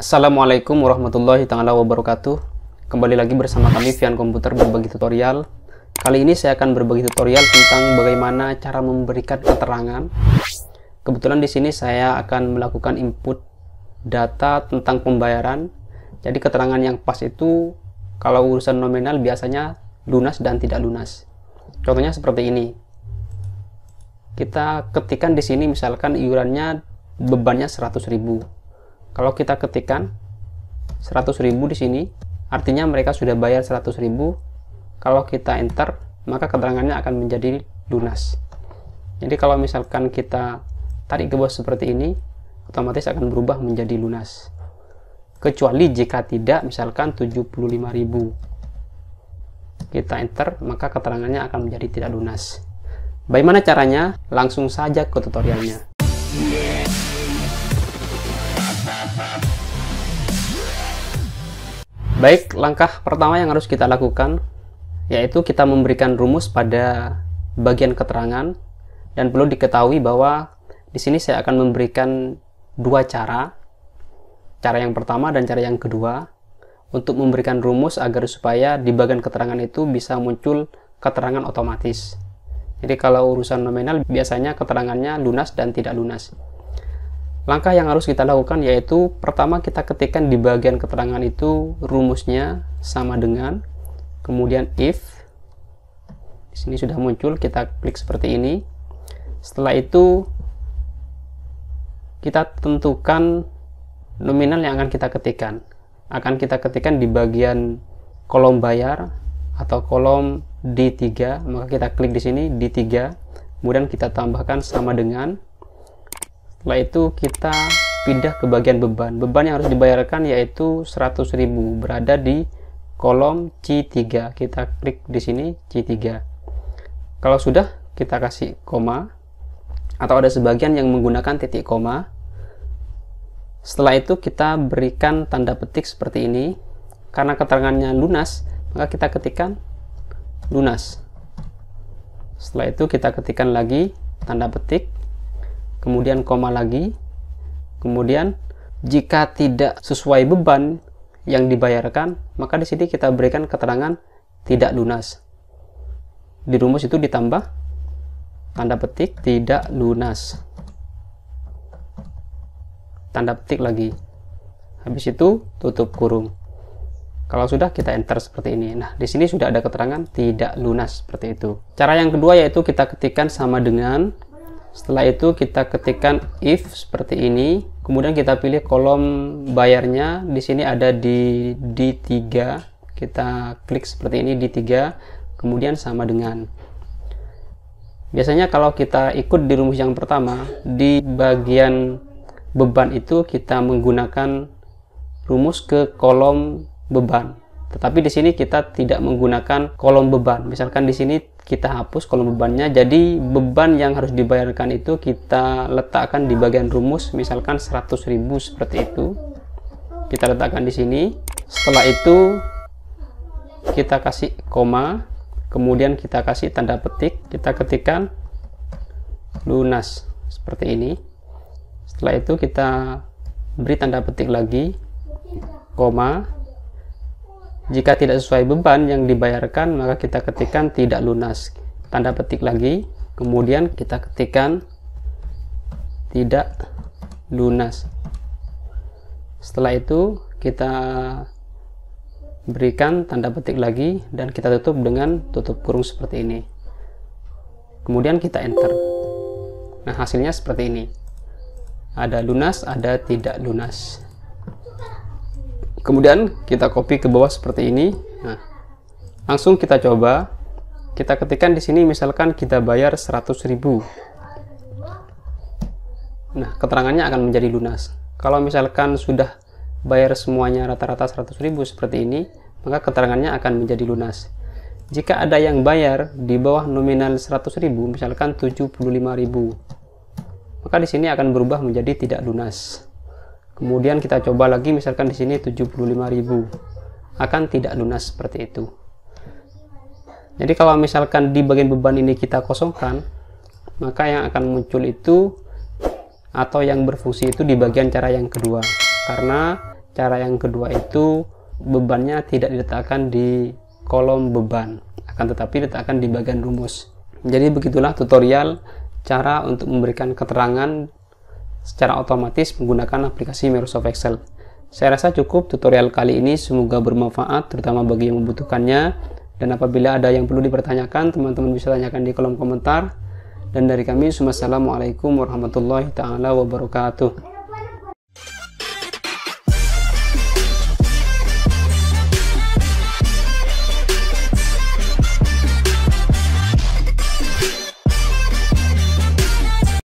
Assalamualaikum warahmatullahi taala wabarakatuh. Kembali lagi bersama kami Vian Komputer berbagi tutorial. Kali ini saya akan berbagi tutorial tentang bagaimana cara memberikan keterangan. Kebetulan di sini saya akan melakukan input data tentang pembayaran. Jadi keterangan yang pas itu kalau urusan nominal biasanya lunas dan tidak lunas. Contohnya seperti ini. Kita ketikkan di sini misalkan iurannya bebannya 100.000. Kalau kita ketikkan 100.000 di sini, artinya mereka sudah bayar 100.000. Kalau kita enter, maka keterangannya akan menjadi lunas. Jadi kalau misalkan kita tarik ke bawah seperti ini, otomatis akan berubah menjadi lunas. Kecuali jika tidak, misalkan 75.000. Kita enter, maka keterangannya akan menjadi tidak lunas. Bagaimana caranya? Langsung saja ke tutorialnya. Baik, langkah pertama yang harus kita lakukan yaitu kita memberikan rumus pada bagian keterangan, dan perlu diketahui bahwa di sini saya akan memberikan dua cara. Cara yang pertama dan cara yang kedua untuk memberikan rumus agar supaya di bagian keterangan itu bisa muncul keterangan otomatis. Jadi kalau urusan nominal biasanya keterangannya lunas dan tidak lunas. Langkah yang harus kita lakukan yaitu pertama kita ketikkan di bagian keterangan itu rumusnya sama dengan, kemudian if. Di sini sudah muncul, kita klik seperti ini. Setelah itu kita tentukan nominal yang akan kita ketikkan. Akan kita ketikkan di bagian kolom bayar atau kolom D3, maka kita klik di sini D3, kemudian kita tambahkan sama dengan. Setelah itu kita pindah ke bagian beban. Beban yang harus dibayarkan yaitu 100.000, berada di kolom C3. Kita klik di sini C3. Kalau sudah, kita kasih koma, atau ada sebagian yang menggunakan titik koma. Setelah itu kita berikan tanda petik seperti ini. Karena keterangannya lunas, maka kita ketikkan lunas. Setelah itu kita ketikkan lagi tanda petik, kemudian koma lagi, kemudian jika tidak sesuai beban yang dibayarkan, maka di sini kita berikan keterangan tidak lunas. Di rumus itu ditambah tanda petik tidak lunas, tanda petik lagi, habis itu tutup kurung. Kalau sudah, kita enter seperti ini. Nah, di sini sudah ada keterangan tidak lunas seperti itu. Cara yang kedua yaitu kita ketikkan sama dengan. Setelah itu kita ketikkan if seperti ini. Kemudian kita pilih kolom bayarnya. Di sini ada di D3. Kita klik seperti ini D3. Kemudian sama dengan. Biasanya kalau kita ikut di rumus yang pertama, di bagian beban itu kita menggunakan rumus ke kolom beban. Tetapi di sini kita tidak menggunakan kolom beban. Misalkan di sini kita hapus kolom bebannya, jadi beban yang harus dibayarkan itu kita letakkan di bagian rumus, misalkan 100.000 seperti itu. Kita letakkan di sini. Setelah itu kita kasih koma, kemudian kita kasih tanda petik, kita ketikkan lunas seperti ini. Setelah itu kita beri tanda petik lagi, koma. Jika tidak sesuai beban yang dibayarkan, maka kita ketikkan tidak lunas. Tanda petik lagi, kemudian kita ketikkan tidak lunas. Setelah itu kita berikan tanda petik lagi dan kita tutup dengan tutup kurung seperti ini. Kemudian kita enter. Nah, hasilnya seperti ini. Ada lunas, ada tidak lunas. Kemudian kita copy ke bawah seperti ini. Nah, langsung kita coba. Kita ketikkan di sini misalkan kita bayar 100.000. Nah, keterangannya akan menjadi lunas. Kalau misalkan sudah bayar semuanya rata-rata 100.000 seperti ini, maka keterangannya akan menjadi lunas. Jika ada yang bayar di bawah nominal 100.000, misalkan 75.000, maka di sini akan berubah menjadi tidak lunas. Kemudian kita coba lagi, misalkan di sini 75.000, akan tidak lunas seperti itu. Jadi kalau misalkan di bagian beban ini kita kosongkan, maka yang akan muncul itu atau yang berfungsi itu di bagian cara yang kedua. Karena cara yang kedua itu bebannya tidak diletakkan di kolom beban, akan tetapi diletakkan di bagian rumus. Jadi begitulah tutorial cara untuk memberikan keterangan secara otomatis menggunakan aplikasi Microsoft Excel. Saya rasa cukup tutorial kali ini, semoga bermanfaat terutama bagi yang membutuhkannya. Dan apabila ada yang perlu dipertanyakan, teman-teman bisa tanyakan di kolom komentar. Dan dari kami, Assalamualaikum warahmatullahi taala wabarakatuh.